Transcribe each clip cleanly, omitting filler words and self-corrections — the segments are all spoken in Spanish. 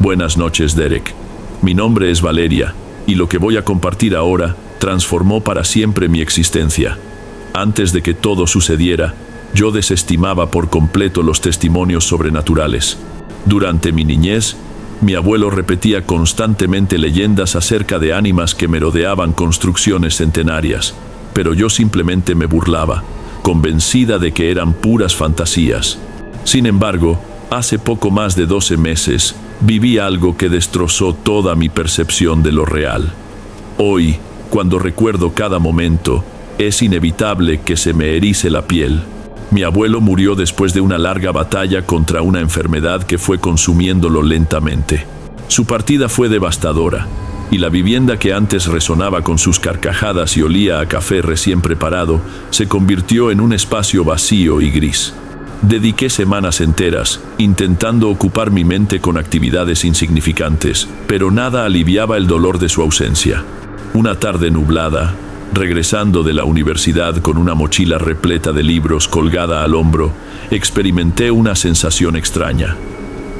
Buenas noches, Derek. Mi nombre es Valeria, y lo que voy a compartir ahora transformó para siempre mi existencia. Antes de que todo sucediera, yo desestimaba por completo los testimonios sobrenaturales. Durante mi niñez, mi abuelo repetía constantemente leyendas acerca de ánimas que merodeaban construcciones centenarias, pero yo simplemente me burlaba, convencida de que eran puras fantasías. Sin embargo, hace poco más de 12 meses, viví algo que destrozó toda mi percepción de lo real. Hoy, cuando recuerdo cada momento, es inevitable que se me erice la piel. Mi abuelo murió después de una larga batalla contra una enfermedad que fue consumiéndolo lentamente. Su partida fue devastadora, y la vivienda que antes resonaba con sus carcajadas y olía a café recién preparado, se convirtió en un espacio vacío y gris. Dediqué semanas enteras intentando ocupar mi mente con actividades insignificantes, pero nada aliviaba el dolor de su ausencia. Una tarde nublada, regresando de la universidad con una mochila repleta de libros colgada al hombro, experimenté una sensación extraña.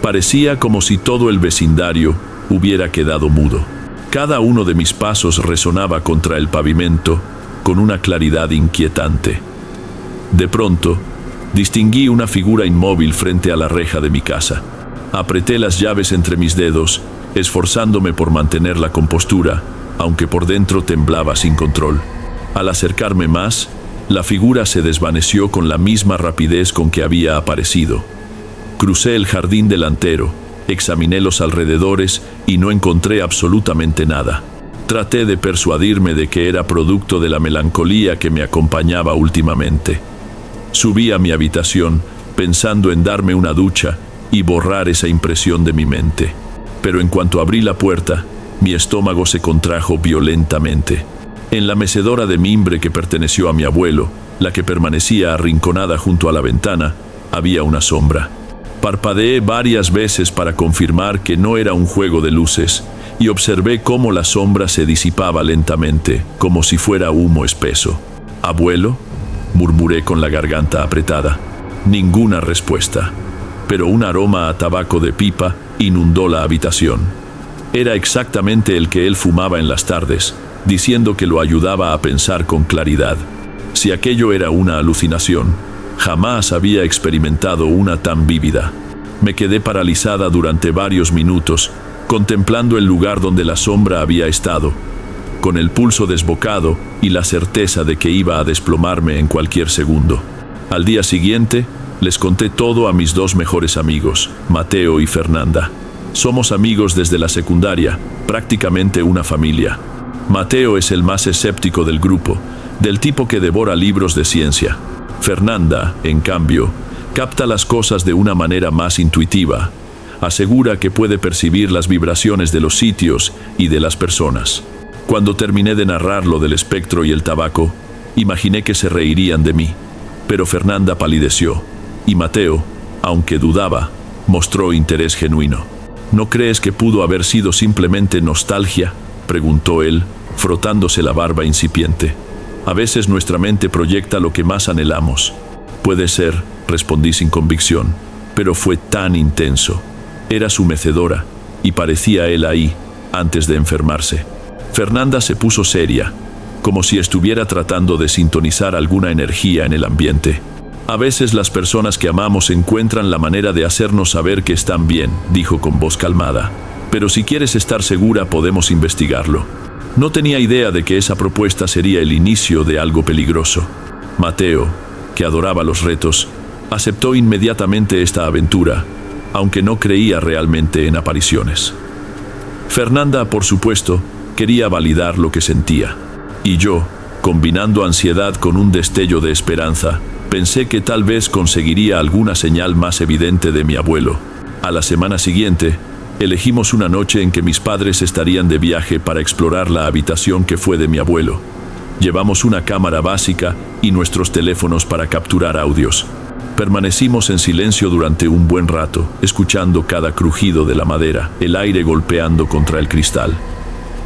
Parecía como si todo el vecindario hubiera quedado mudo. Cada uno de mis pasos resonaba contra el pavimento con una claridad inquietante. De pronto, distinguí una figura inmóvil frente a la reja de mi casa. Apreté las llaves entre mis dedos, esforzándome por mantener la compostura, aunque por dentro temblaba sin control. Al acercarme más, la figura se desvaneció con la misma rapidez con que había aparecido. Crucé el jardín delantero, examiné los alrededores y no encontré absolutamente nada. Traté de persuadirme de que era producto de la melancolía que me acompañaba últimamente. Subí a mi habitación, pensando en darme una ducha y borrar esa impresión de mi mente. Pero en cuanto abrí la puerta, mi estómago se contrajo violentamente. En la mecedora de mimbre que perteneció a mi abuelo, la que permanecía arrinconada junto a la ventana, había una sombra. Parpadeé varias veces para confirmar que no era un juego de luces, y observé cómo la sombra se disipaba lentamente, como si fuera humo espeso. «¿Abuelo?», murmuré con la garganta apretada. Ninguna respuesta, pero un aroma a tabaco de pipa inundó la habitación. Era exactamente el que él fumaba en las tardes, diciendo que lo ayudaba a pensar con claridad. Si aquello era una alucinación, jamás había experimentado una tan vívida. Me quedé paralizada durante varios minutos, contemplando el lugar donde la sombra había estado, con el pulso desbocado y la certeza de que iba a desplomarme en cualquier segundo. Al día siguiente, les conté todo a mis dos mejores amigos, Mateo y Fernanda. Somos amigos desde la secundaria, prácticamente una familia. Mateo es el más escéptico del grupo, del tipo que devora libros de ciencia. Fernanda, en cambio, capta las cosas de una manera más intuitiva. Asegura que puede percibir las vibraciones de los sitios y de las personas. Cuando terminé de narrar lo del espectro y el tabaco, imaginé que se reirían de mí, pero Fernanda palideció, y Mateo, aunque dudaba, mostró interés genuino. ¿No crees que pudo haber sido simplemente nostalgia?, preguntó él, frotándose la barba incipiente. A veces nuestra mente proyecta lo que más anhelamos. Puede ser, respondí sin convicción, pero fue tan intenso. Era su mecedora, y parecía él ahí, antes de enfermarse. Fernanda se puso seria, como si estuviera tratando de sintonizar alguna energía en el ambiente. A veces las personas que amamos encuentran la manera de hacernos saber que están bien, dijo con voz calmada. Pero si quieres estar segura, podemos investigarlo. No tenía idea de que esa propuesta sería el inicio de algo peligroso. Mateo, que adoraba los retos, aceptó inmediatamente esta aventura, aunque no creía realmente en apariciones. Fernanda, por supuesto, quería validar lo que sentía. Y yo, combinando ansiedad con un destello de esperanza, pensé que tal vez conseguiría alguna señal más evidente de mi abuelo. A la semana siguiente, elegimos una noche en que mis padres estarían de viaje para explorar la habitación que fue de mi abuelo. Llevamos una cámara básica y nuestros teléfonos para capturar audios. Permanecimos en silencio durante un buen rato, escuchando cada crujido de la madera, el aire golpeando contra el cristal.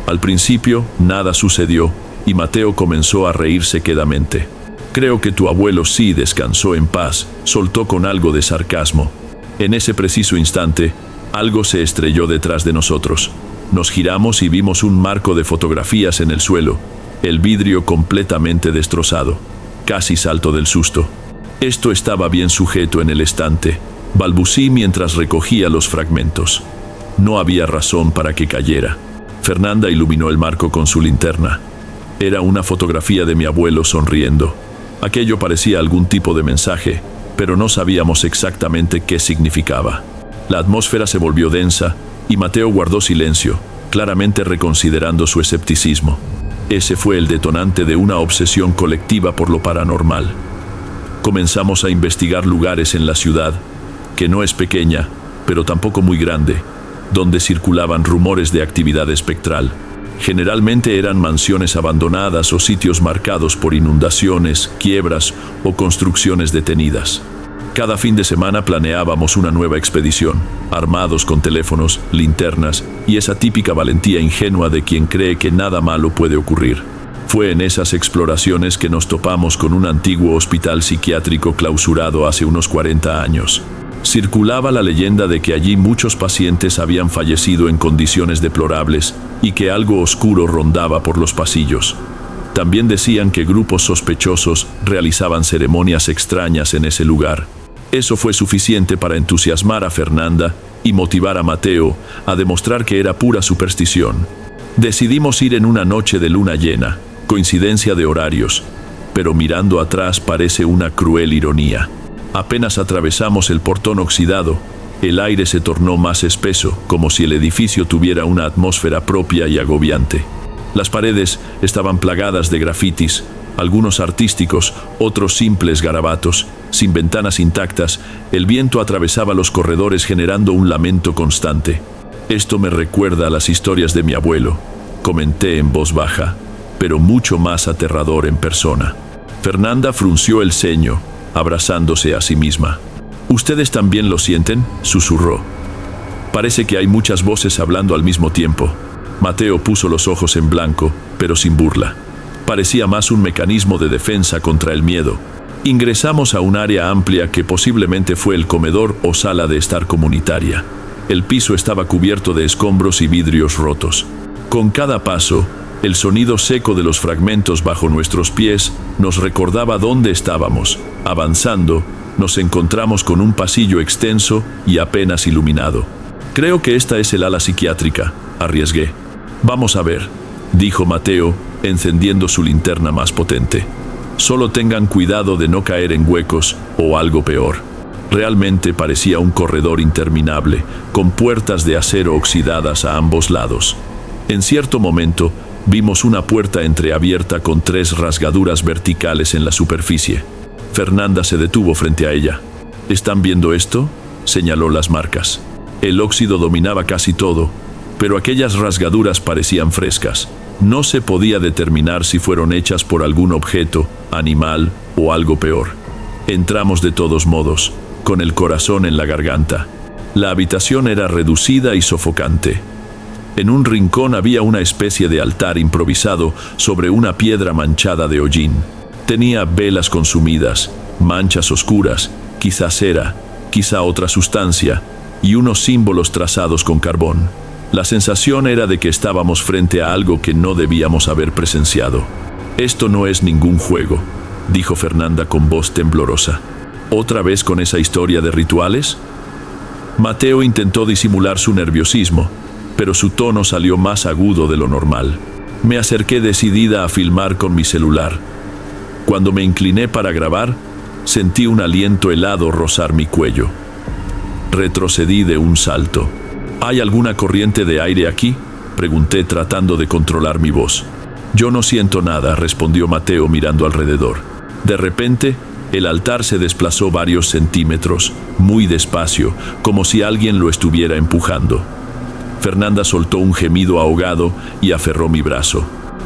Al principio, nada sucedió, y Mateo comenzó a reírse quedamente. «Creo que tu abuelo sí descansó en paz», soltó con algo de sarcasmo. En ese preciso instante, Algo se estrelló detrás de nosotros. Nos giramos y vimos un marco de fotografías en el suelo, el vidrio completamente destrozado. Casi salto del susto. Esto estaba bien sujeto en el estante, balbucí mientras recogía los fragmentos. No había razón para que cayera. Fernanda iluminó el marco con su linterna. Era una fotografía de mi abuelo sonriendo. Aquello parecía algún tipo de mensaje, pero no sabíamos exactamente qué significaba. La atmósfera se volvió densa y Mateo guardó silencio, claramente reconsiderando su escepticismo. Ese fue el detonante de una obsesión colectiva por lo paranormal. Comenzamos a investigar lugares en la ciudad, que no es pequeña, pero tampoco muy grande, donde circulaban rumores de actividad espectral. Generalmente eran mansiones abandonadas o sitios marcados por inundaciones, quiebras o construcciones detenidas. Cada fin de semana planeábamos una nueva expedición, armados con teléfonos, linternas y esa típica valentía ingenua de quien cree que nada malo puede ocurrir. Fue en esas exploraciones que nos topamos con un antiguo hospital psiquiátrico clausurado hace unos 40 años. Circulaba la leyenda de que allí muchos pacientes habían fallecido en condiciones deplorables y que algo oscuro rondaba por los pasillos. También decían que grupos sospechosos realizaban ceremonias extrañas en ese lugar. Eso fue suficiente para entusiasmar a Fernanda y motivar a Mateo a demostrar que era pura superstición. Decidimos ir en una noche de luna llena, coincidencia de horarios, pero mirando atrás parece una cruel ironía. Apenas atravesamos el portón oxidado, el aire se tornó más espeso, como si el edificio tuviera una atmósfera propia y agobiante. Las paredes estaban plagadas de grafitis, algunos artísticos, otros simples garabatos. Sin ventanas intactas, el viento atravesaba los corredores generando un lamento constante. Esto me recuerda a las historias de mi abuelo, comenté en voz baja, pero mucho más aterrador en persona. Fernanda frunció el ceño, abrazándose a sí misma. ¿Ustedes también lo sienten?, susurró. Parece que hay muchas voces hablando al mismo tiempo. Mateo puso los ojos en blanco, pero sin burla. Parecía más un mecanismo de defensa contra el miedo. Ingresamos a un área amplia que posiblemente fue el comedor o sala de estar comunitaria. El piso estaba cubierto de escombros y vidrios rotos. Con cada paso, el sonido seco de los fragmentos bajo nuestros pies nos recordaba dónde estábamos. Avanzando, nos encontramos con un pasillo extenso y apenas iluminado. Creo que esta es el ala psiquiátrica, arriesgué. Vamos a ver, dijo Mateo, encendiendo su linterna más potente. Solo tengan cuidado de no caer en huecos o algo peor. Realmente parecía un corredor interminable, con puertas de acero oxidadas a ambos lados. En cierto momento, vimos una puerta entreabierta con 3 rasgaduras verticales en la superficie. Fernanda se detuvo frente a ella. ¿Están viendo esto?, señaló las marcas. El óxido dominaba casi todo, pero aquellas rasgaduras parecían frescas. No se podía determinar si fueron hechas por algún objeto, animal o algo peor. Entramos de todos modos, con el corazón en la garganta. La habitación era reducida y sofocante. En un rincón había una especie de altar improvisado sobre una piedra manchada de hollín. Tenía velas consumidas, manchas oscuras, quizá cera, quizá otra sustancia, y unos símbolos trazados con carbón. La sensación era de que estábamos frente a algo que no debíamos haber presenciado. «Esto no es ningún juego», dijo Fernanda con voz temblorosa. «¿Otra vez con esa historia de rituales?» Mateo intentó disimular su nerviosismo, pero su tono salió más agudo de lo normal. Me acerqué decidida a filmar con mi celular. Cuando me incliné para grabar, sentí un aliento helado rozar mi cuello. Retrocedí de un salto. ¿Hay alguna corriente de aire aquí?, pregunté tratando de controlar mi voz. Yo no siento nada, respondió Mateo mirando alrededor. De repente, el altar se desplazó varios centímetros, muy despacio, como si alguien lo estuviera empujando. Fernanda soltó un gemido ahogado y aferró mi brazo.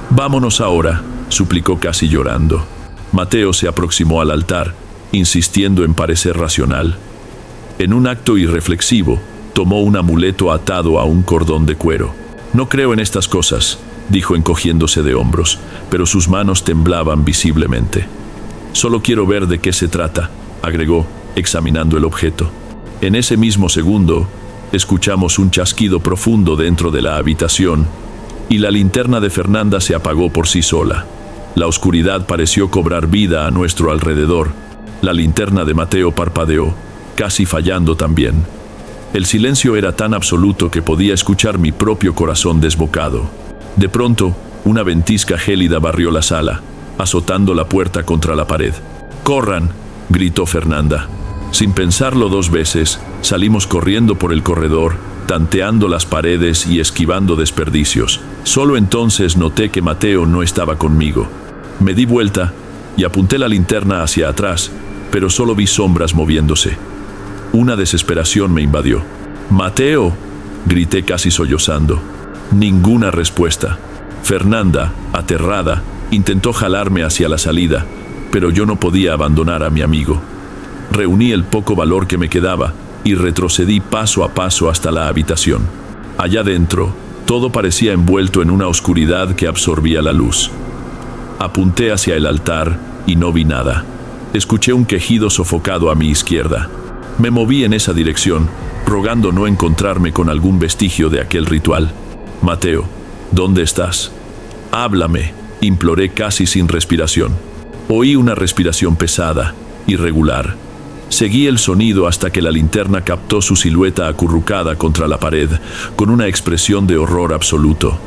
«Vámonos ahora», suplicó casi llorando. Mateo se aproximó al altar, insistiendo en parecer racional. En un acto irreflexivo, tomó un amuleto atado a un cordón de cuero. «No creo en estas cosas», dijo encogiéndose de hombros, pero sus manos temblaban visiblemente. «Solo quiero ver de qué se trata», agregó, examinando el objeto. En ese mismo segundo, Escuchamos un chasquido profundo dentro de la habitación y la linterna de Fernanda se apagó por sí sola. La oscuridad pareció cobrar vida a nuestro alrededor. La linterna de Mateo parpadeó, casi fallando también. El silencio era tan absoluto que podía escuchar mi propio corazón desbocado. De pronto, una ventisca gélida barrió la sala, azotando la puerta contra la pared. ¡Corran!, gritó Fernanda. Sin pensarlo dos veces, salimos corriendo por el corredor, tanteando las paredes y esquivando desperdicios. Solo entonces noté que Mateo no estaba conmigo. Me di vuelta y apunté la linterna hacia atrás, pero solo vi sombras moviéndose. Una desesperación me invadió. ¡Mateo!, grité casi sollozando. Ninguna respuesta. Fernanda, aterrada, intentó jalarme hacia la salida, pero yo no podía abandonar a mi amigo. Reuní el poco valor que me quedaba y retrocedí paso a paso hasta la habitación. Allá dentro, todo parecía envuelto en una oscuridad que absorbía la luz. Apunté hacia el altar y no vi nada. Escuché un quejido sofocado a mi izquierda. Me moví en esa dirección, rogando no encontrarme con algún vestigio de aquel ritual. Mateo, ¿dónde estás? Háblame, imploré casi sin respiración. Oí una respiración pesada, irregular. Seguí el sonido hasta que la linterna captó su silueta acurrucada contra la pared, con una expresión de horror absoluto.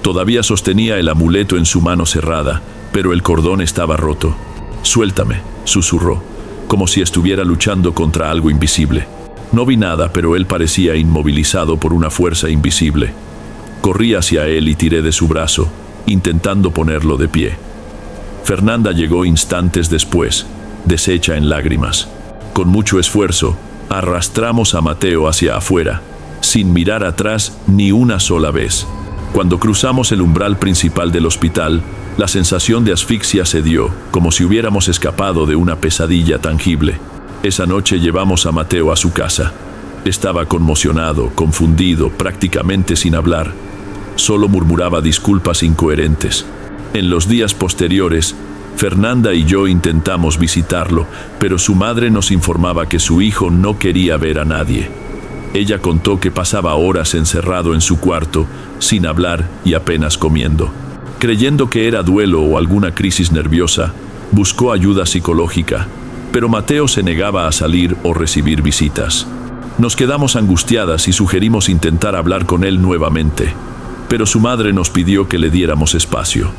Todavía sostenía el amuleto en su mano cerrada, pero el cordón estaba roto. «Suéltame», susurró, como si estuviera luchando contra algo invisible. No vi nada, pero él parecía inmovilizado por una fuerza invisible. Corrí hacia él y tiré de su brazo, intentando ponerlo de pie. Fernanda llegó instantes después, deshecha en lágrimas. Con mucho esfuerzo, arrastramos a Mateo hacia afuera, sin mirar atrás ni una sola vez. Cuando cruzamos el umbral principal del hospital, la sensación de asfixia se dio, como si hubiéramos escapado de una pesadilla tangible. Esa noche llevamos a Mateo a su casa. Estaba conmocionado, confundido, prácticamente sin hablar. Solo murmuraba disculpas incoherentes. En los días posteriores, Fernanda y yo intentamos visitarlo, pero su madre nos informaba que su hijo no quería ver a nadie. Ella contó que pasaba horas encerrado en su cuarto, sin hablar y apenas comiendo. Creyendo que era duelo o alguna crisis nerviosa, buscó ayuda psicológica, pero Mateo se negaba a salir o recibir visitas. Nos quedamos angustiadas y sugerimos intentar hablar con él nuevamente, pero su madre nos pidió que le diéramos espacio.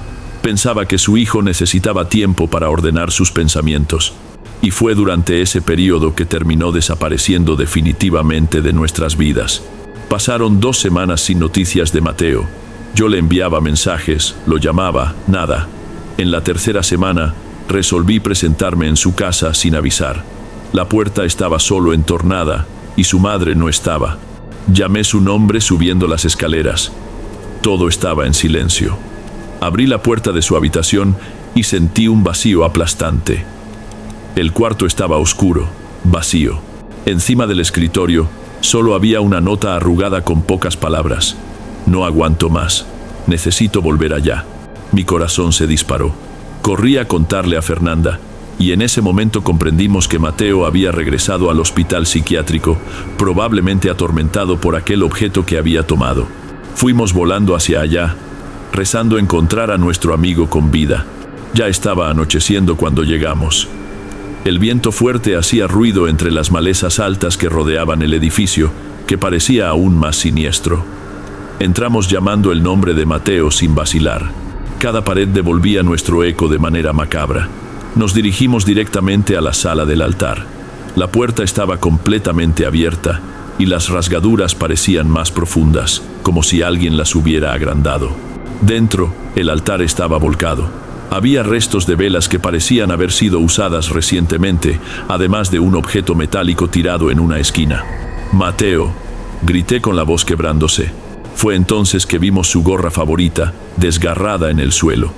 Pensaba que su hijo necesitaba tiempo para ordenar sus pensamientos, y fue durante ese periodo que terminó desapareciendo definitivamente de nuestras vidas. Pasaron 2 semanas sin noticias de Mateo. Yo le enviaba mensajes, lo llamaba, nada. En la 3ª semana, resolví presentarme en su casa sin avisar. La puerta estaba solo entornada y su madre no estaba. Llamé su nombre subiendo las escaleras. Todo estaba en silencio. Abrí la puerta de su habitación y sentí un vacío aplastante. El cuarto estaba oscuro, vacío. Encima del escritorio solo había una nota arrugada con pocas palabras. No aguanto más. Necesito volver allá. Mi corazón se disparó. Corrí a contarle a Fernanda, y en ese momento comprendimos que Mateo había regresado al hospital psiquiátrico, probablemente atormentado por aquel objeto que había tomado. Fuimos volando hacia allá, rezando encontrar a nuestro amigo con vida. Ya estaba anocheciendo cuando llegamos. El viento fuerte hacía ruido entre las malezas altas que rodeaban el edificio, que parecía aún más siniestro. Entramos llamando el nombre de Mateo sin vacilar. Cada pared devolvía nuestro eco de manera macabra. Nos dirigimos directamente a la sala del altar. La puerta estaba completamente abierta, y las rasgaduras parecían más profundas, como si alguien las hubiera agrandado. Dentro, el altar estaba volcado. Había restos de velas que parecían haber sido usadas recientemente, además de un objeto metálico tirado en una esquina. «Mateo», grité con la voz quebrándose. Fue entonces que vimos su gorra favorita, desgarrada en el suelo.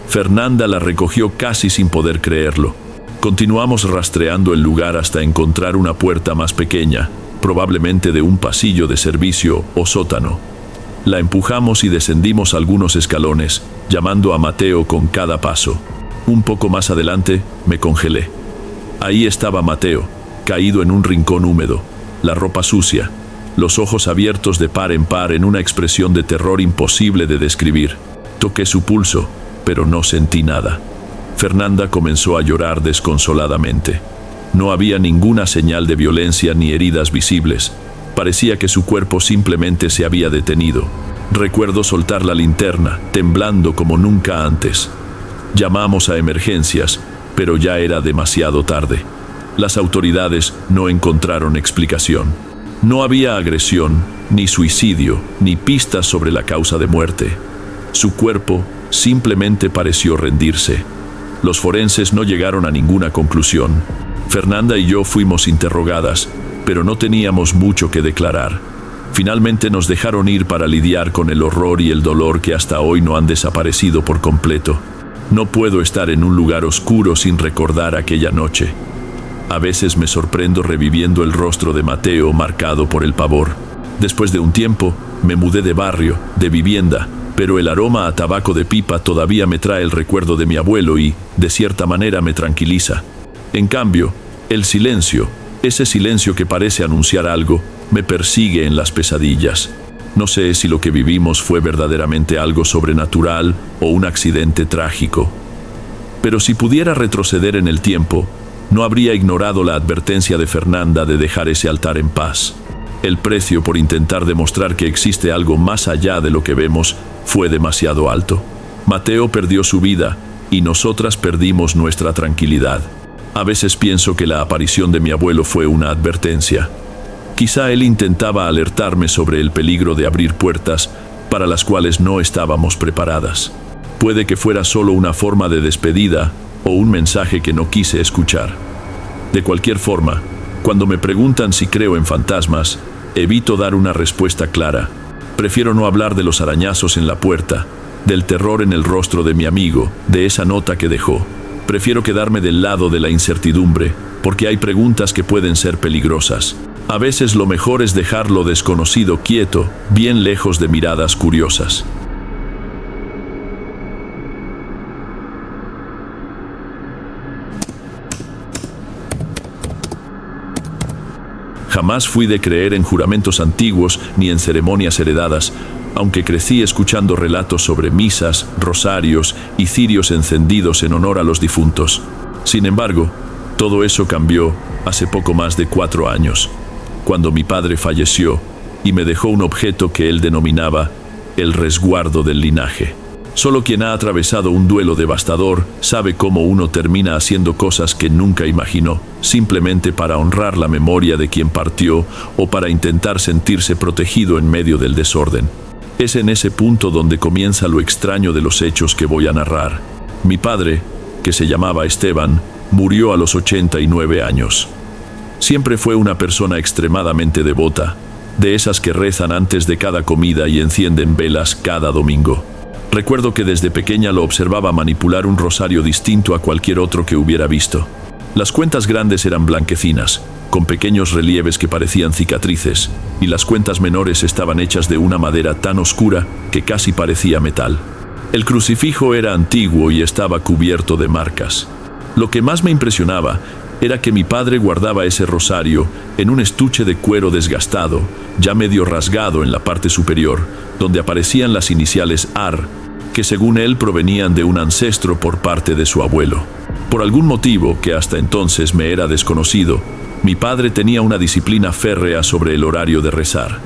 Fernanda la recogió casi sin poder creerlo. Continuamos rastreando el lugar hasta encontrar una puerta más pequeña, probablemente de un pasillo de servicio o sótano. La empujamos y descendimos algunos escalones, llamando a Mateo con cada paso. Un poco más adelante, me congelé. Ahí estaba Mateo, caído en un rincón húmedo, la ropa sucia, los ojos abiertos de par en par en una expresión de terror imposible de describir. Toqué su pulso, pero no sentí nada. Fernanda comenzó a llorar desconsoladamente. No había ninguna señal de violencia ni heridas visibles. Parecía que su cuerpo simplemente se había detenido. Recuerdo soltar la linterna, temblando como nunca antes. Llamamos a emergencias, pero ya era demasiado tarde. Las autoridades no encontraron explicación. No había agresión, ni suicidio, ni pistas sobre la causa de muerte. Su cuerpo simplemente pareció rendirse. Los forenses no llegaron a ninguna conclusión. Fernanda y yo fuimos interrogadas, pero no teníamos mucho que declarar. Finalmente nos dejaron ir para lidiar con el horror y el dolor que hasta hoy no han desaparecido por completo. No puedo estar en un lugar oscuro sin recordar aquella noche. A veces me sorprendo reviviendo el rostro de Mateo marcado por el pavor. Después de un tiempo, me mudé de barrio, de vivienda, pero el aroma a tabaco de pipa todavía me trae el recuerdo de mi abuelo y, de cierta manera, me tranquiliza. En cambio, el silencio, ese silencio que parece anunciar algo, me persigue en las pesadillas. No sé si lo que vivimos fue verdaderamente algo sobrenatural o un accidente trágico. Pero si pudiera retroceder en el tiempo, no habría ignorado la advertencia de Fernanda de dejar ese altar en paz. El precio por intentar demostrar que existe algo más allá de lo que vemos fue demasiado alto. Mateo perdió su vida y nosotras perdimos nuestra tranquilidad. A veces pienso que la aparición de mi abuelo fue una advertencia. Quizá él intentaba alertarme sobre el peligro de abrir puertas para las cuales no estábamos preparadas. Puede que fuera solo una forma de despedida o un mensaje que no quise escuchar. De cualquier forma, cuando me preguntan si creo en fantasmas, evito dar una respuesta clara. Prefiero no hablar de los arañazos en la puerta, del terror en el rostro de mi amigo, de esa nota que dejó. Prefiero quedarme del lado de la incertidumbre, porque hay preguntas que pueden ser peligrosas. A veces lo mejor es dejar lo desconocido quieto, bien lejos de miradas curiosas. Jamás fui de creer en juramentos antiguos ni en ceremonias heredadas, aunque crecí escuchando relatos sobre misas, rosarios y cirios encendidos en honor a los difuntos. Sin embargo, todo eso cambió hace poco más de 4 años, cuando mi padre falleció y me dejó un objeto que él denominaba el resguardo del linaje. Solo quien ha atravesado un duelo devastador sabe cómo uno termina haciendo cosas que nunca imaginó, simplemente para honrar la memoria de quien partió o para intentar sentirse protegido en medio del desorden. Es en ese punto donde comienza lo extraño de los hechos que voy a narrar. Mi padre, que se llamaba Esteban, murió a los 89 años. Siempre fue una persona extremadamente devota, de esas que rezan antes de cada comida y encienden velas cada domingo. Recuerdo que desde pequeña lo observaba manipular un rosario distinto a cualquier otro que hubiera visto. Las cuentas grandes eran blanquecinas, con pequeños relieves que parecían cicatrices, y las cuentas menores estaban hechas de una madera tan oscura que casi parecía metal. El crucifijo era antiguo y estaba cubierto de marcas. Lo que más me impresionaba era que mi padre guardaba ese rosario en un estuche de cuero desgastado, ya medio rasgado en la parte superior, donde aparecían las iniciales AR, que según él provenían de un ancestro por parte de su abuelo. Por algún motivo que hasta entonces me era desconocido, mi padre tenía una disciplina férrea sobre el horario de rezar.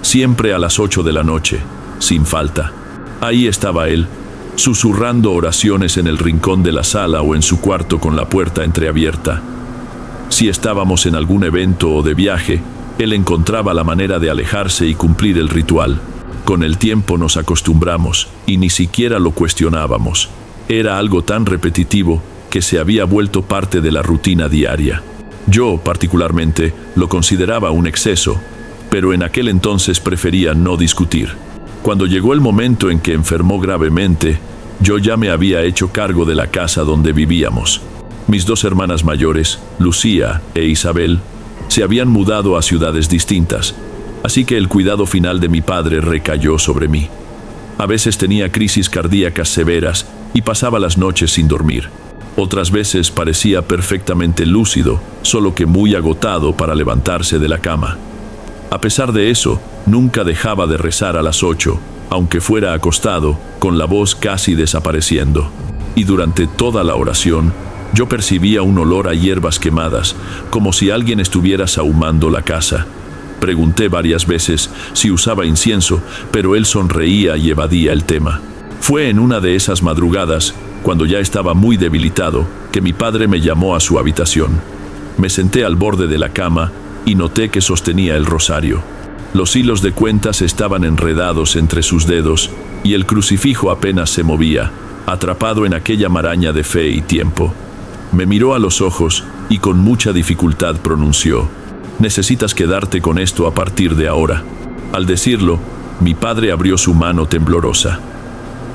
Siempre a las 8 de la noche, sin falta. Ahí estaba él, susurrando oraciones en el rincón de la sala o en su cuarto con la puerta entreabierta. Si estábamos en algún evento o de viaje, él encontraba la manera de alejarse y cumplir el ritual. Con el tiempo nos acostumbramos y ni siquiera lo cuestionábamos. Era algo tan repetitivo que se había vuelto parte de la rutina diaria. Yo, particularmente, lo consideraba un exceso, pero en aquel entonces prefería no discutir. Cuando llegó el momento en que enfermó gravemente, yo ya me había hecho cargo de la casa donde vivíamos. Mis 2 hermanas mayores, Lucía e Isabel, se habían mudado a ciudades distintas, así que el cuidado final de mi padre recayó sobre mí. A veces tenía crisis cardíacas severas y pasaba las noches sin dormir. Otras veces parecía perfectamente lúcido, solo que muy agotado para levantarse de la cama. A pesar de eso, nunca dejaba de rezar a las 8, aunque fuera acostado, con la voz casi desapareciendo. Y durante toda la oración, yo percibía un olor a hierbas quemadas, como si alguien estuviera sahumando la casa. Pregunté varias veces si usaba incienso, pero él sonreía y evadía el tema. Fue en una de esas madrugadas, cuando ya estaba muy debilitado, que mi padre me llamó a su habitación. Me senté al borde de la cama y noté que sostenía el rosario. Los hilos de cuentas estaban enredados entre sus dedos y el crucifijo apenas se movía, atrapado en aquella maraña de fe y tiempo. Me miró a los ojos y con mucha dificultad pronunció: «Necesitas quedarte con esto a partir de ahora». Al decirlo, mi padre abrió su mano temblorosa.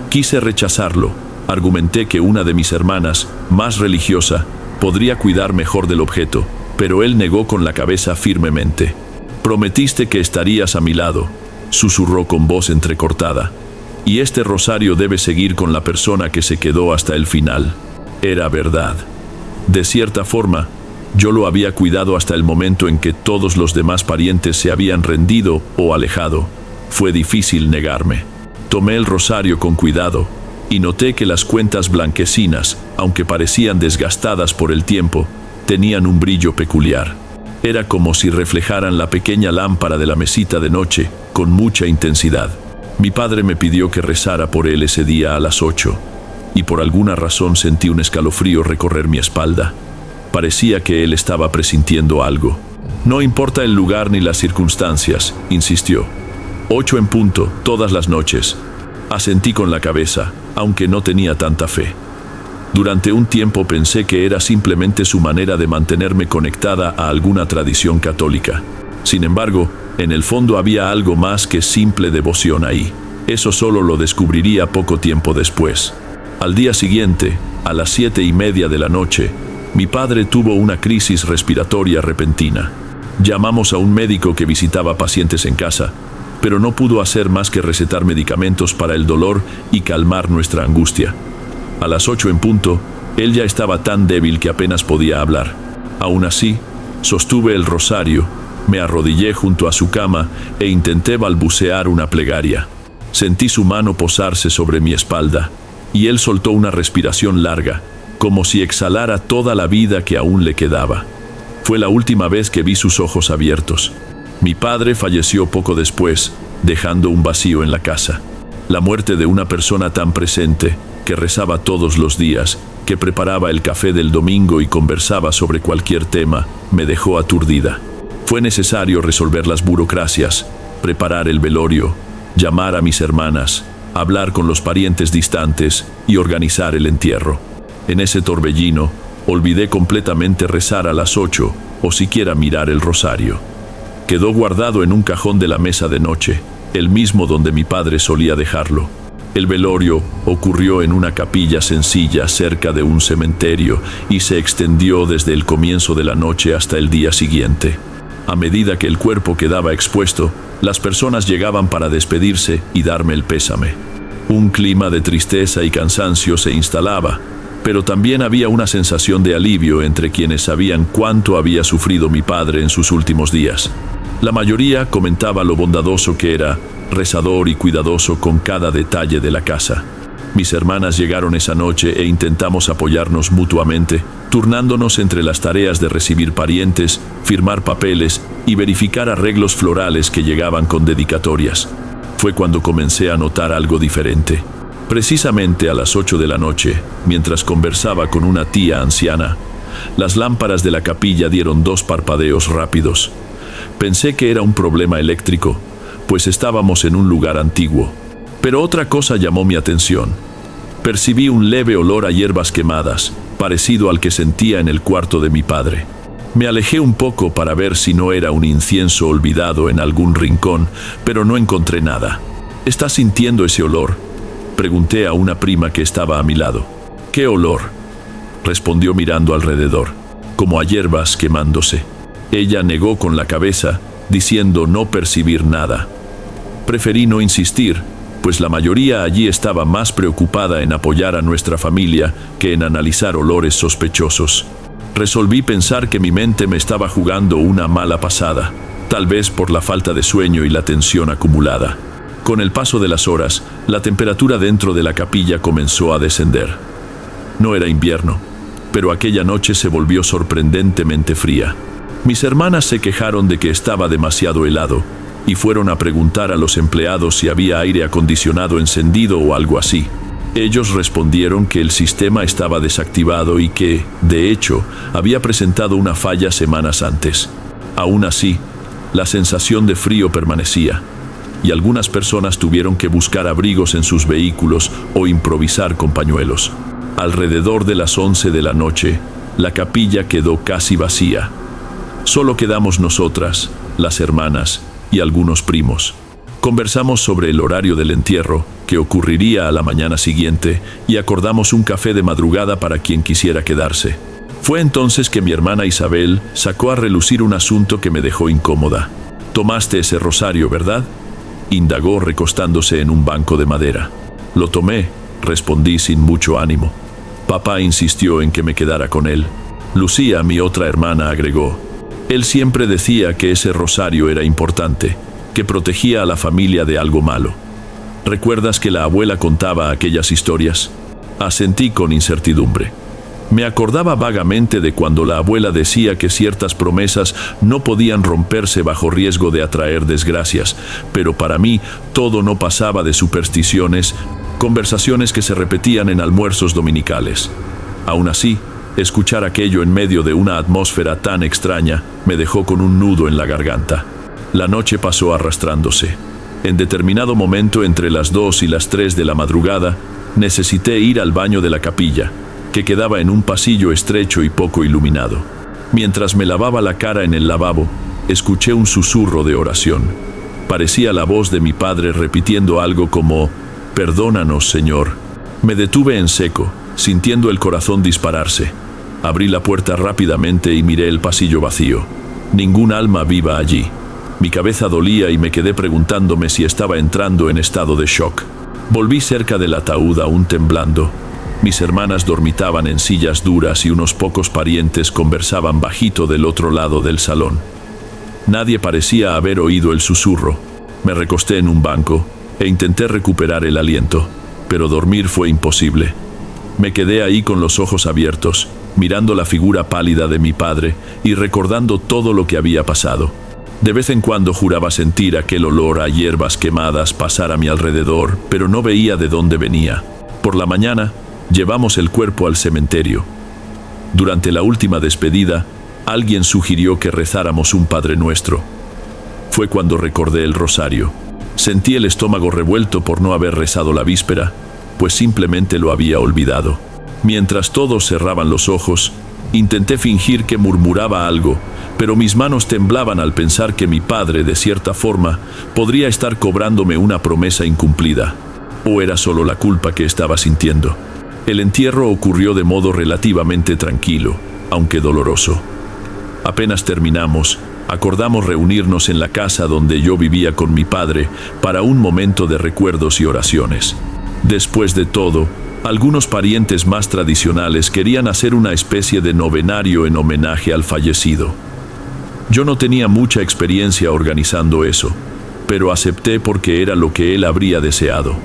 Quise rechazarlo. Argumenté que una de mis hermanas, más religiosa, podría cuidar mejor del objeto, pero él negó con la cabeza firmemente. «Prometiste que estarías a mi lado», susurró con voz entrecortada, «y este rosario debe seguir con la persona que se quedó hasta el final». Era verdad. De cierta forma, yo lo había cuidado hasta el momento en que todos los demás parientes se habían rendido o alejado. Fue difícil negarme. Tomé el rosario con cuidado y noté que las cuentas blanquecinas, aunque parecían desgastadas por el tiempo, tenían un brillo peculiar. Era como si reflejaran la pequeña lámpara de la mesita de noche con mucha intensidad. Mi padre me pidió que rezara por él ese día a las 8, y por alguna razón sentí un escalofrío recorrer mi espalda. Parecía que él estaba presintiendo algo. «No importa el lugar ni las circunstancias», insistió. 8 en punto, todas las noches. Asentí con la cabeza, aunque no tenía tanta fe. Durante un tiempo pensé que era simplemente su manera de mantenerme conectada a alguna tradición católica. Sin embargo, en el fondo había algo más que simple devoción ahí. Eso solo lo descubriría poco tiempo después. Al día siguiente, a las 7:30 de la noche, mi padre tuvo una crisis respiratoria repentina. Llamamos a un médico que visitaba pacientes en casa, pero no pudo hacer más que recetar medicamentos para el dolor y calmar nuestra angustia. A las 8 en punto, él ya estaba tan débil que apenas podía hablar. Aún así, sostuve el rosario, me arrodillé junto a su cama e intenté balbucear una plegaria. Sentí su mano posarse sobre mi espalda, y él soltó una respiración larga, como si exhalara toda la vida que aún le quedaba. Fue la última vez que vi sus ojos abiertos. Mi padre falleció poco después, dejando un vacío en la casa. La muerte de una persona tan presente, que rezaba todos los días, que preparaba el café del domingo y conversaba sobre cualquier tema, me dejó aturdida. Fue necesario resolver las burocracias, preparar el velorio, llamar a mis hermanas, hablar con los parientes distantes y organizar el entierro. En ese torbellino, olvidé completamente rezar a las 8 o siquiera mirar el rosario. Quedó guardado en un cajón de la mesa de noche, el mismo donde mi padre solía dejarlo. El velorio ocurrió en una capilla sencilla cerca de un cementerio y se extendió desde el comienzo de la noche hasta el día siguiente. A medida que el cuerpo quedaba expuesto, las personas llegaban para despedirse y darme el pésame. Un clima de tristeza y cansancio se instalaba, pero también había una sensación de alivio entre quienes sabían cuánto había sufrido mi padre en sus últimos días. La mayoría comentaba lo bondadoso que era, rezador y cuidadoso con cada detalle de la casa. Mis hermanas llegaron esa noche e intentamos apoyarnos mutuamente, turnándonos entre las tareas de recibir parientes, firmar papeles y verificar arreglos florales que llegaban con dedicatorias. Fue cuando comencé a notar algo diferente. Precisamente a las 8 de la noche, mientras conversaba con una tía anciana, las lámparas de la capilla dieron 2 parpadeos rápidos. Pensé que era un problema eléctrico, pues estábamos en un lugar antiguo. Pero otra cosa llamó mi atención. Percibí un leve olor a hierbas quemadas, parecido al que sentía en el cuarto de mi padre. Me alejé un poco para ver si no era un incienso olvidado en algún rincón, pero no encontré nada. ¿Estás sintiendo ese olor?, pregunté a una prima que estaba a mi lado. «¿Qué olor?», respondió mirando alrededor, como a hierbas quemándose. Ella negó con la cabeza, diciendo no percibir nada. Preferí no insistir, pues la mayoría allí estaba más preocupada en apoyar a nuestra familia que en analizar olores sospechosos. Resolví pensar que mi mente me estaba jugando una mala pasada. tal vez por la falta de sueño y la tensión acumulada. Con el paso de las horas, la temperatura dentro de la capilla comenzó a descender. No era invierno, pero aquella noche se volvió sorprendentemente fría. Mis hermanas se quejaron de que estaba demasiado helado y fueron a preguntar a los empleados si había aire acondicionado encendido o algo así. Ellos respondieron que el sistema estaba desactivado y que, de hecho, había presentado una falla semanas antes. Aún así, la sensación de frío permanecía, y algunas personas tuvieron que buscar abrigos en sus vehículos o improvisar con pañuelos. Alrededor de las 11 de la noche, la capilla quedó casi vacía. Solo quedamos nosotras, las hermanas y algunos primos. Conversamos sobre el horario del entierro, que ocurriría a la mañana siguiente, y acordamos un café de madrugada para quien quisiera quedarse. Fue entonces que mi hermana Isabel sacó a relucir un asunto que me dejó incómoda. «Tomaste ese rosario, ¿verdad?», indagó recostándose en un banco de madera. «Lo tomé», respondí sin mucho ánimo. «Papá insistió en que me quedara con él». Lucía, mi otra hermana, agregó: «Él siempre decía que ese rosario era importante, que protegía a la familia de algo malo. ¿Recuerdas que la abuela contaba aquellas historias?». Asentí con incertidumbre. Me acordaba vagamente de cuando la abuela decía que ciertas promesas no podían romperse bajo riesgo de atraer desgracias, pero para mí todo no pasaba de supersticiones, conversaciones que se repetían en almuerzos dominicales. Aún así, escuchar aquello en medio de una atmósfera tan extraña me dejó con un nudo en la garganta. La noche pasó arrastrándose. En determinado momento, entre las 2 y las 3 de la madrugada, necesité ir al baño de la capilla, que quedaba en un pasillo estrecho y poco iluminado. Mientras me lavaba la cara en el lavabo, escuché un susurro de oración. Parecía la voz de mi padre repitiendo algo como: «Perdónanos, Señor». Me detuve en seco, sintiendo el corazón dispararse. Abrí la puerta rápidamente y miré el pasillo vacío. Ningún alma viva allí. Mi cabeza dolía y me quedé preguntándome si estaba entrando en estado de shock. Volví cerca del ataúd aún temblando. Mis hermanas dormitaban en sillas duras y unos pocos parientes conversaban bajito del otro lado del salón. Nadie parecía haber oído el susurro. Me recosté en un banco e intenté recuperar el aliento, pero dormir fue imposible. Me quedé ahí con los ojos abiertos, mirando la figura pálida de mi padre y recordando todo lo que había pasado. De vez en cuando juraba sentir aquel olor a hierbas quemadas pasar a mi alrededor, pero no veía de dónde venía. Por la mañana, llevamos el cuerpo al cementerio. Durante la última despedida, alguien sugirió que rezáramos un Padre Nuestro. Fue cuando recordé el rosario. Sentí el estómago revuelto por no haber rezado la víspera, pues simplemente lo había olvidado. Mientras todos cerraban los ojos, intenté fingir que murmuraba algo, pero mis manos temblaban al pensar que mi padre, de cierta forma, podría estar cobrándome una promesa incumplida. ¿O era solo la culpa que estaba sintiendo? El entierro ocurrió de modo relativamente tranquilo, aunque doloroso. Apenas terminamos, acordamos reunirnos en la casa donde yo vivía con mi padre para un momento de recuerdos y oraciones. Después de todo, algunos parientes más tradicionales querían hacer una especie de novenario en homenaje al fallecido. Yo no tenía mucha experiencia organizando eso, pero acepté porque era lo que él habría deseado.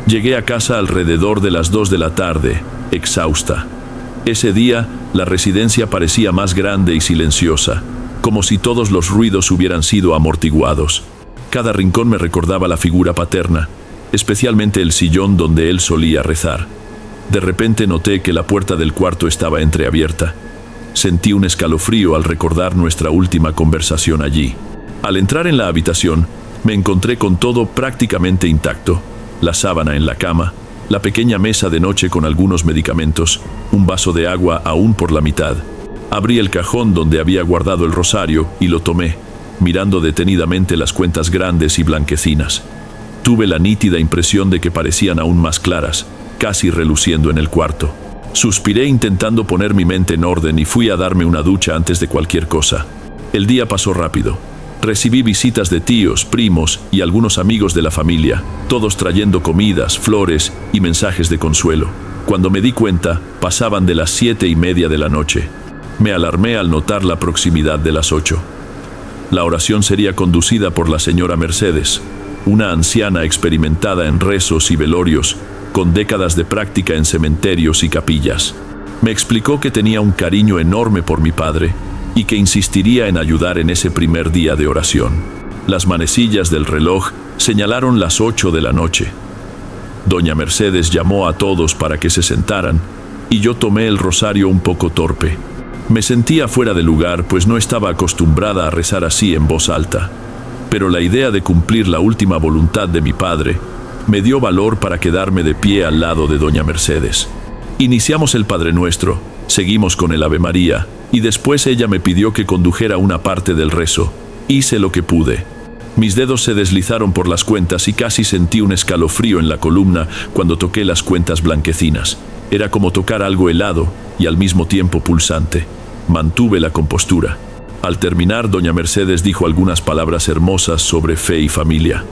Llegué a casa alrededor de las 2 de la tarde, exhausta. Ese día, la residencia parecía más grande y silenciosa, como si todos los ruidos hubieran sido amortiguados. Cada rincón me recordaba la figura paterna, especialmente el sillón donde él solía rezar. De repente noté que la puerta del cuarto estaba entreabierta. Sentí un escalofrío al recordar nuestra última conversación allí. Al entrar en la habitación, me encontré con todo prácticamente intacto. La sábana en la cama, la pequeña mesa de noche con algunos medicamentos, un vaso de agua aún por la mitad. Abrí el cajón donde había guardado el rosario y lo tomé, mirando detenidamente las cuentas grandes y blanquecinas. Tuve la nítida impresión de que parecían aún más claras, casi reluciendo en el cuarto. Suspiré intentando poner mi mente en orden y fui a darme una ducha antes de cualquier cosa. El día pasó rápido. Recibí visitas de tíos, primos y algunos amigos de la familia, todos trayendo comidas, flores y mensajes de consuelo. Cuando me di cuenta, pasaban de las 7:30 de la noche. Me alarmé al notar la proximidad de las 8. La oración sería conducida por la señora Mercedes, una anciana experimentada en rezos y velorios, con décadas de práctica en cementerios y capillas. Me explicó que tenía un cariño enorme por mi padre y que insistiría en ayudar en ese primer día de oración. Las manecillas del reloj señalaron las 8 de la noche. Doña Mercedes llamó a todos para que se sentaran y yo tomé el rosario un poco torpe. Me sentía fuera de lugar, pues no estaba acostumbrada a rezar así en voz alta. Pero la idea de cumplir la última voluntad de mi padre me dio valor para quedarme de pie al lado de doña Mercedes. Iniciamos el Padre Nuestro, seguimos con el Ave María, y después ella me pidió que condujera una parte del rezo. Hice lo que pude. Mis dedos se deslizaron por las cuentas y casi sentí un escalofrío en la columna cuando toqué las cuentas blanquecinas. Era como tocar algo helado y al mismo tiempo pulsante. Mantuve la compostura. Al terminar, doña Mercedes dijo algunas palabras hermosas sobre fe y familia.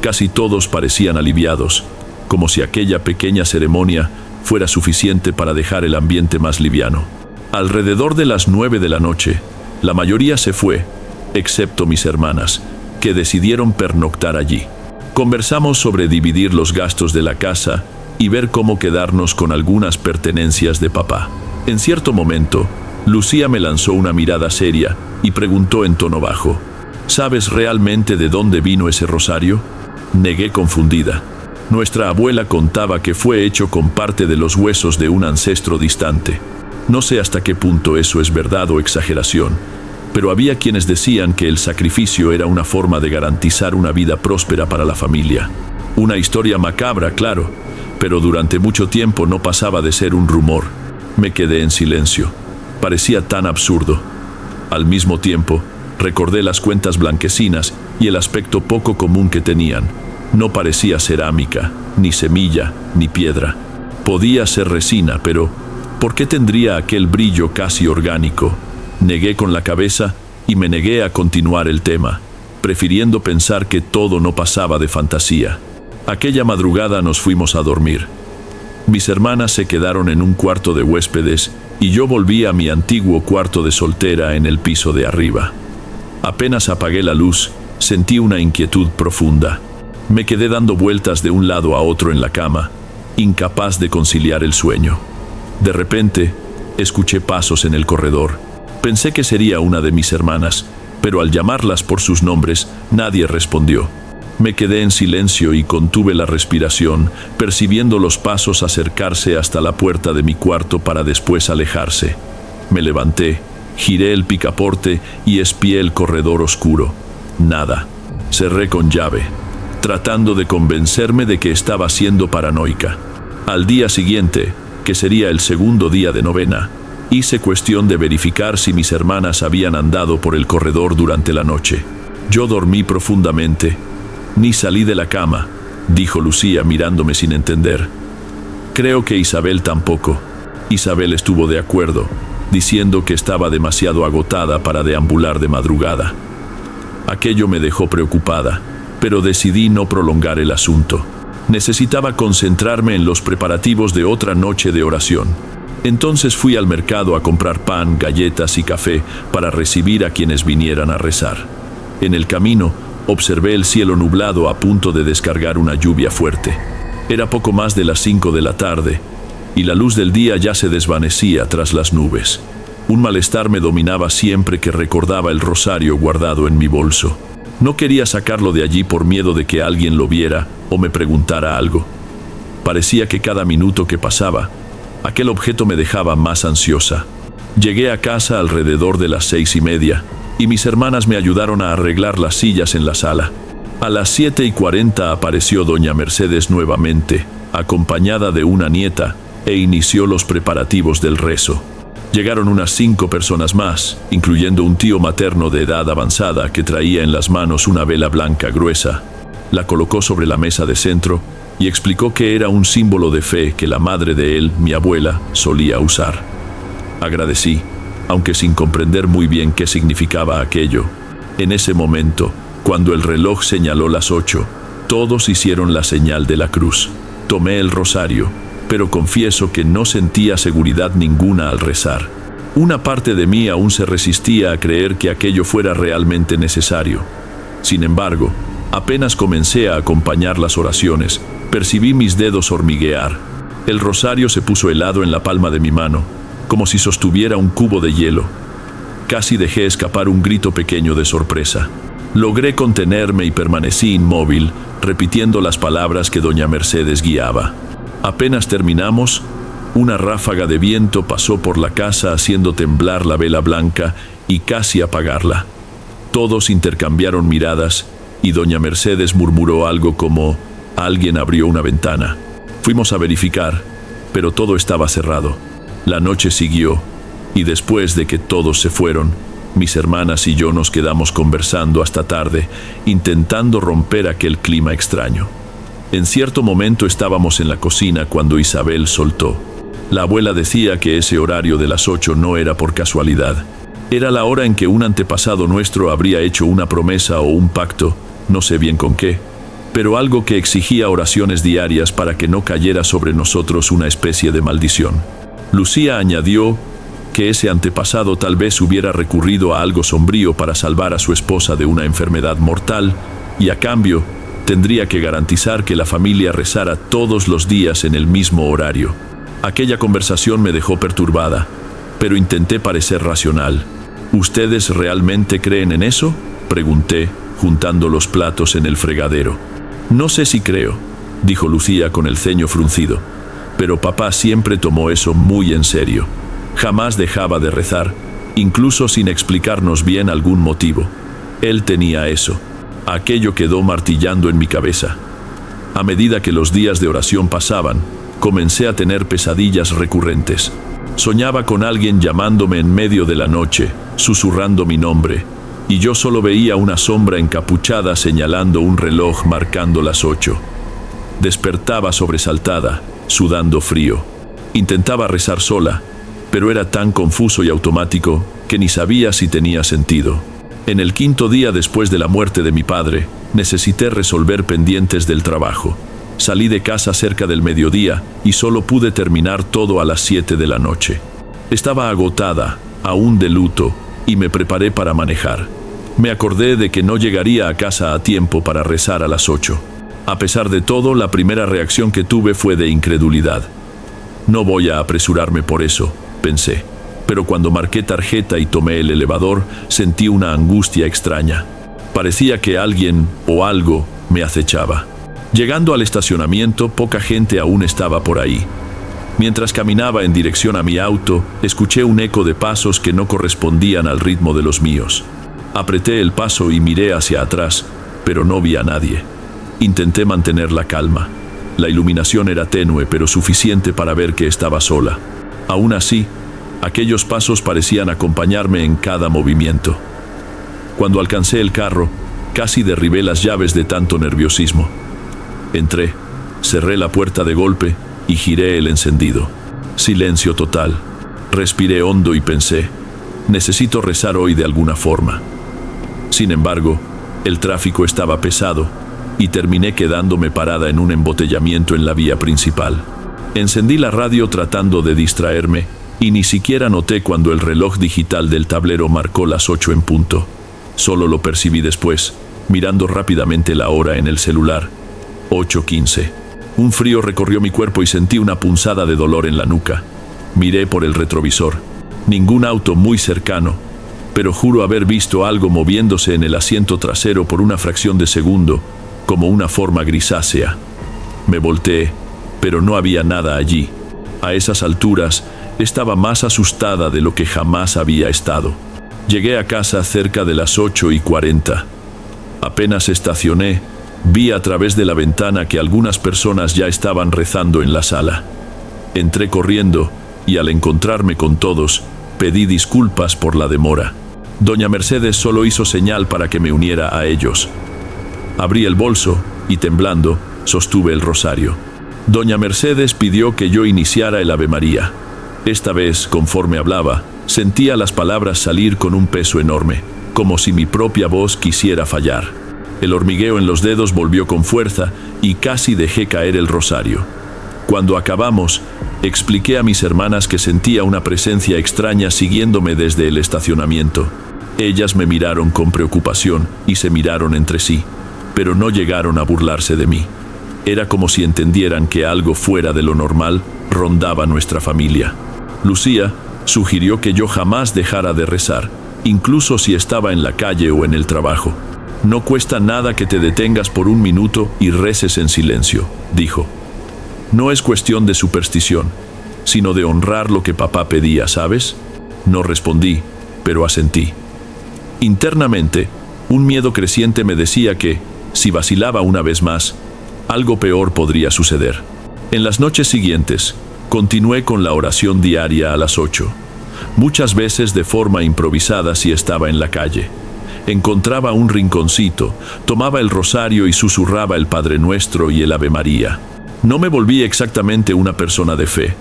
Casi todos parecían aliviados, como si aquella pequeña ceremonia fuera suficiente para dejar el ambiente más liviano. Alrededor de las 9 de la noche, la mayoría se fue, excepto mis hermanas, que decidieron pernoctar allí. Conversamos sobre dividir los gastos de la casa y ver cómo quedarnos con algunas pertenencias de papá. En cierto momento, Lucía me lanzó una mirada seria y preguntó en tono bajo: ¿sabes realmente de dónde vino ese rosario? Negué confundida. Nuestra abuela contaba que fue hecho con parte de los huesos de un ancestro distante. No sé hasta qué punto eso es verdad o exageración, pero había quienes decían que el sacrificio era una forma de garantizar una vida próspera para la familia. Una historia macabra, claro, pero durante mucho tiempo no pasaba de ser un rumor. Me quedé en silencio. Parecía tan absurdo. Al mismo tiempo, recordé las cuentas blanquecinas y el aspecto poco común que tenían. No parecía cerámica, ni semilla, ni piedra. Podía ser resina, pero ¿por qué tendría aquel brillo casi orgánico? Negué con la cabeza y me negué a continuar el tema, prefiriendo pensar que todo no pasaba de fantasía. Aquella madrugada nos fuimos a dormir. Mis hermanas se quedaron en un cuarto de huéspedes y yo volví a mi antiguo cuarto de soltera en el piso de arriba. Apenas apagué la luz, sentí una inquietud profunda. Me quedé dando vueltas de un lado a otro en la cama, incapaz de conciliar el sueño. De repente, escuché pasos en el corredor. Pensé que sería una de mis hermanas, pero al llamarlas por sus nombres, nadie respondió. Me quedé en silencio y contuve la respiración, percibiendo los pasos acercarse hasta la puerta de mi cuarto para después alejarse. Me levanté, giré el picaporte y espié el corredor oscuro. Nada. Cerré con llave, tratando de convencerme de que estaba siendo paranoica. Al día siguiente, que sería el segundo día de novena, hice cuestión de verificar si mis hermanas habían andado por el corredor durante la noche. Yo dormí profundamente. Ni salí de la cama, dijo Lucía mirándome sin entender. Creo que Isabel tampoco. Isabel estuvo de acuerdo, diciendo que estaba demasiado agotada para deambular de madrugada. Aquello me dejó preocupada, pero decidí no prolongar el asunto. Necesitaba concentrarme en los preparativos de otra noche de oración. Entonces fui al mercado a comprar pan, galletas y café para recibir a quienes vinieran a rezar. En el camino, observé el cielo nublado a punto de descargar una lluvia fuerte. Era poco más de las 5 de la tarde, y la luz del día ya se desvanecía tras las nubes. Un malestar me dominaba siempre que recordaba el rosario guardado en mi bolso. No quería sacarlo de allí por miedo de que alguien lo viera o me preguntara algo. Parecía que cada minuto que pasaba, aquel objeto me dejaba más ansiosa. Llegué a casa alrededor de las 6:30, y mis hermanas me ayudaron a arreglar las sillas en la sala. A las 7:40 apareció doña Mercedes nuevamente, acompañada de una nieta, e inició los preparativos del rezo. Llegaron unas 5 personas más, incluyendo un tío materno de edad avanzada que traía en las manos una vela blanca gruesa. La colocó sobre la mesa de centro y explicó que era un símbolo de fe que la madre de él, mi abuela, solía usar. Agradecí, aunque sin comprender muy bien qué significaba aquello. En ese momento, cuando el reloj señaló las 8, todos hicieron la señal de la cruz. Tomé el rosario, pero confieso que no sentía seguridad ninguna al rezar. Una parte de mí aún se resistía a creer que aquello fuera realmente necesario. Sin embargo, apenas comencé a acompañar las oraciones, percibí mis dedos hormiguear. El rosario se puso helado en la palma de mi mano, como si sostuviera un cubo de hielo. Casi dejé escapar un grito pequeño de sorpresa. Logré contenerme y permanecí inmóvil, repitiendo las palabras que doña Mercedes guiaba. Apenas terminamos, una ráfaga de viento pasó por la casa haciendo temblar la vela blanca y casi apagarla. Todos intercambiaron miradas y doña Mercedes murmuró algo como: «Alguien abrió una ventana». Fuimos a verificar, pero todo estaba cerrado. La noche siguió, y después de que todos se fueron, mis hermanas y yo nos quedamos conversando hasta tarde, intentando romper aquel clima extraño. En cierto momento estábamos en la cocina cuando Isabel soltó: «La abuela decía que ese horario de las 8 no era por casualidad. Era la hora en que un antepasado nuestro habría hecho una promesa o un pacto, no sé bien con qué, pero algo que exigía oraciones diarias para que no cayera sobre nosotros una especie de maldición». Lucía añadió que ese antepasado tal vez hubiera recurrido a algo sombrío para salvar a su esposa de una enfermedad mortal, y a cambio tendría que garantizar que la familia rezara todos los días en el mismo horario. Aquella conversación me dejó perturbada, pero intenté parecer racional. «¿Ustedes realmente creen en eso?», pregunté, juntando los platos en el fregadero. «No sé si creo», dijo Lucía con el ceño fruncido, «pero papá siempre tomó eso muy en serio. Jamás dejaba de rezar, incluso sin explicarnos bien algún motivo. Él tenía eso». Aquello quedó martillando en mi cabeza. A medida que los días de oración pasaban, comencé a tener pesadillas recurrentes. Soñaba con alguien llamándome en medio de la noche, susurrando mi nombre, y yo solo veía una sombra encapuchada señalando un reloj marcando las 8. Despertaba sobresaltada, sudando frío. Intentaba rezar sola, pero era tan confuso y automático que ni sabía si tenía sentido. En el 5.º día después de la muerte de mi padre, necesité resolver pendientes del trabajo. Salí de casa cerca del mediodía y solo pude terminar todo a las 7 de la noche. Estaba agotada, aún de luto, y me preparé para manejar. Me acordé de que no llegaría a casa a tiempo para rezar a las 8. A pesar de todo, la primera reacción que tuve fue de incredulidad. «No voy a apresurarme por eso», pensé. Pero cuando marqué tarjeta y tomé el elevador, sentí una angustia extraña. Parecía que alguien o algo me acechaba. Llegando al estacionamiento, poca gente aún estaba por ahí. Mientras caminaba en dirección a mi auto, escuché un eco de pasos que no correspondían al ritmo de los míos. Apreté el paso y miré hacia atrás, pero no vi a nadie. Intenté mantener la calma. La iluminación era tenue, pero suficiente para ver que estaba sola. Aún así, aquellos pasos parecían acompañarme en cada movimiento. Cuando alcancé el carro, casi derribé las llaves de tanto nerviosismo. Entré, cerré la puerta de golpe y giré el encendido. Silencio total. Respiré hondo y pensé: necesito rezar hoy de alguna forma. Sin embargo, el tráfico estaba pesado y terminé quedándome parada en un embotellamiento en la vía principal. Encendí la radio tratando de distraerme y ni siquiera noté cuando el reloj digital del tablero marcó las 8 en punto. Solo lo percibí después, mirando rápidamente la hora en el celular. 8:15. Un frío recorrió mi cuerpo y sentí una punzada de dolor en la nuca. Miré por el retrovisor. Ningún auto muy cercano, pero juro haber visto algo moviéndose en el asiento trasero por una fracción de segundo, como una forma grisácea. Me volteé, pero no había nada allí. A esas alturas, estaba más asustada de lo que jamás había estado. Llegué a casa cerca de las 8:40. Apenas estacioné, vi a través de la ventana que algunas personas ya estaban rezando en la sala. Entré corriendo y al encontrarme con todos, pedí disculpas por la demora. Doña Mercedes solo hizo señal para que me uniera a ellos. Abrí el bolso y, temblando, sostuve el rosario. Doña Mercedes pidió que yo iniciara el Ave María. Esta vez, conforme hablaba, sentía las palabras salir con un peso enorme, como si mi propia voz quisiera fallar. El hormigueo en los dedos volvió con fuerza y casi dejé caer el rosario. Cuando acabamos, Expliqué a mis hermanas que sentía una presencia extraña siguiéndome desde el estacionamiento. Ellas me miraron con preocupación y se miraron entre sí, pero no llegaron a burlarse de mí. Era como si entendieran que algo fuera de lo normal rondaba nuestra familia. Lucía sugirió que yo jamás dejara de rezar, incluso si estaba en la calle o en el trabajo. No cuesta nada que te detengas por un minuto y reces en silencio, dijo. No es cuestión de superstición, sino de honrar lo que papá pedía, ¿sabes? No respondí, pero asentí. Internamente, un miedo creciente me decía que, si vacilaba una vez más, algo peor podría suceder. En las noches siguientes, continué con la oración diaria a las 8, muchas veces de forma improvisada si estaba en la calle. Encontraba un rinconcito, tomaba el rosario y susurraba el Padre Nuestro y el Ave María. No me volví exactamente una persona de fe,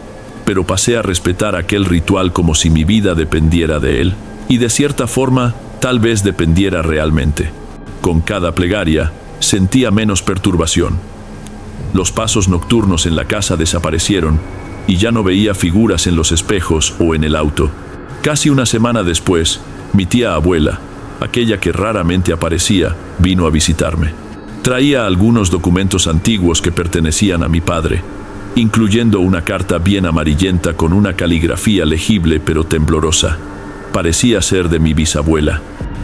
pero pasé a respetar aquel ritual como si mi vida dependiera de él, y de cierta forma, tal vez dependiera realmente. Con cada plegaria, sentía menos perturbación. Los pasos nocturnos en la casa desaparecieron, y ya no veía figuras en los espejos o en el auto. Casi una semana después, mi tía abuela, aquella que raramente aparecía, vino a visitarme. Traía algunos documentos antiguos que pertenecían a mi padre, incluyendo una carta bien amarillenta con una caligrafía legible pero temblorosa. Parecía ser de mi bisabuela.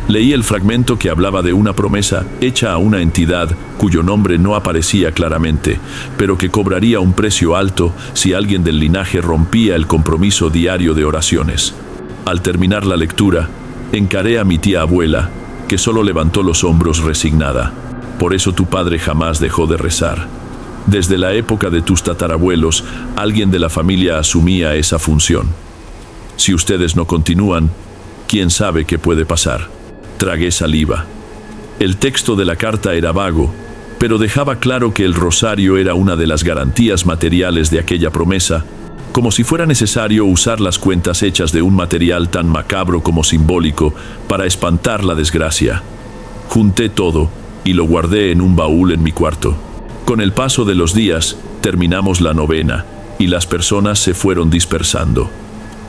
Leí el fragmento que hablaba de una promesa hecha a una entidad cuyo nombre no aparecía claramente, pero que cobraría un precio alto si alguien del linaje rompía el compromiso diario de oraciones. Al terminar la lectura, encaré a mi tía abuela, que solo levantó los hombros resignada. Por eso tu padre jamás dejó de rezar. Desde la época de tus tatarabuelos, alguien de la familia asumía esa función. Si ustedes no continúan, ¿quién sabe qué puede pasar? Tragué saliva. El texto de la carta era vago, pero dejaba claro que el rosario era una de las garantías materiales de aquella promesa, como si fuera necesario usar las cuentas hechas de un material tan macabro como simbólico para espantar la desgracia. Junté todo y lo guardé en un baúl en mi cuarto. Con el paso de los días, terminamos la novena y las personas se fueron dispersando.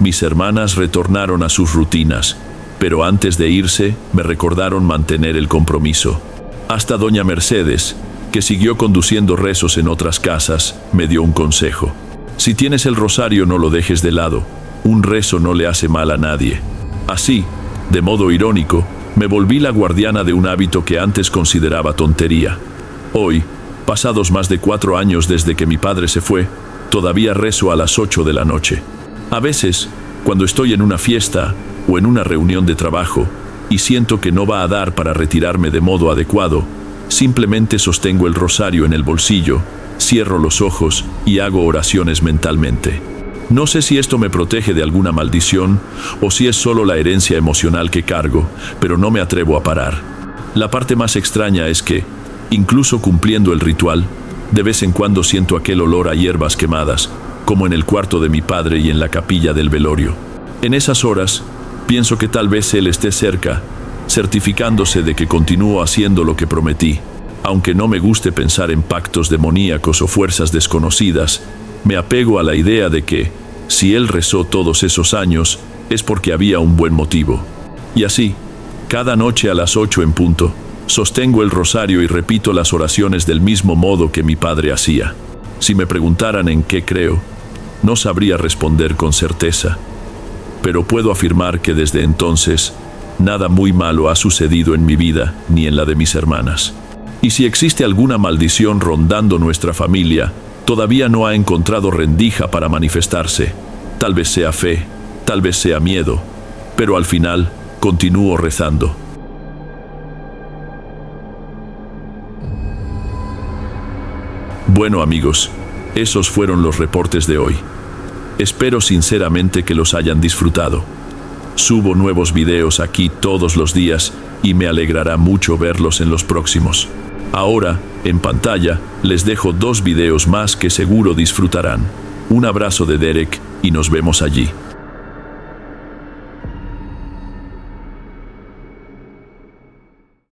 Mis hermanas retornaron a sus rutinas, pero antes de irse, me recordaron mantener el compromiso. Hasta doña Mercedes, que siguió conduciendo rezos en otras casas, me dio un consejo. Si tienes el rosario, no lo dejes de lado. Un rezo no le hace mal a nadie. Así, de modo irónico, me volví la guardiana de un hábito que antes consideraba tontería. Hoy, pasados más de 4 años desde que mi padre se fue, todavía rezo a las 8 de la noche. A veces, cuando estoy en una fiesta o en una reunión de trabajo y siento que no va a dar para retirarme de modo adecuado, simplemente sostengo el rosario en el bolsillo, cierro los ojos y hago oraciones mentalmente. No sé si esto me protege de alguna maldición o si es solo la herencia emocional que cargo, pero no me atrevo a parar. La parte más extraña es que, incluso cumpliendo el ritual, de vez en cuando siento aquel olor a hierbas quemadas, como en el cuarto de mi padre y en la capilla del velorio. En esas horas, pienso que tal vez él esté cerca, certificándose de que continúo haciendo lo que prometí. Aunque no me guste pensar en pactos demoníacos o fuerzas desconocidas, me apego a la idea de que, si él rezó todos esos años, es porque había un buen motivo. Y así, cada noche a las 8 en punto, sostengo el rosario y repito las oraciones del mismo modo que mi padre hacía. Si me preguntaran en qué creo, no sabría responder con certeza, pero puedo afirmar que desde entonces, nada muy malo ha sucedido en mi vida ni en la de mis hermanas. Y si existe alguna maldición rondando nuestra familia, todavía no ha encontrado rendija para manifestarse. Tal vez sea fe, tal vez sea miedo, pero al final continúo rezando. Bueno amigos, esos fueron los reportes de hoy. Espero sinceramente que los hayan disfrutado. Subo nuevos videos aquí todos los días y me alegrará mucho verlos en los próximos. Ahora, en pantalla, les dejo 2 videos más que seguro disfrutarán. Un abrazo de Derek y nos vemos allí.